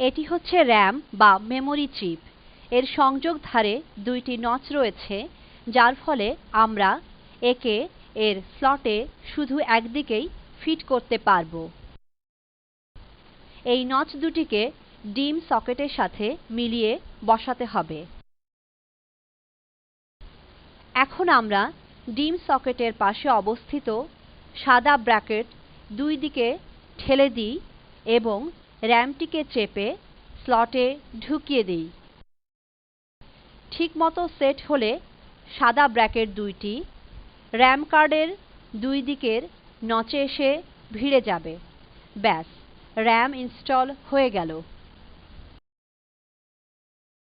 এটি হচ্ছে র্যাম বা মেমোরি চিপ। এর সংযোগ ধারে দুইটি নচ রয়েছে, যার ফলে আমরা একে এর স্লটে শুধু একদিকেই ফিট করতে পারব। এই নচ দুটিকে ডিম সকেটের সাথে মিলিয়ে বসাতে হবে। এখন আমরা ডিম সকেটের পাশে অবস্থিত সাদা ব্র্যাকেট দুই দিকে ঠেলে দিই এবং র্যামটিকে চেপে স্লটে ঢুকিয়ে দিই। ঠিকমতো সেট হলে সাদা ব্র্যাকেট দুইটি র্যাম কার্ডের দুই দিকের নচে এসে ভিড়ে যাবে। ব্যাস, র্যাম ইনস্টল হয়ে গেল।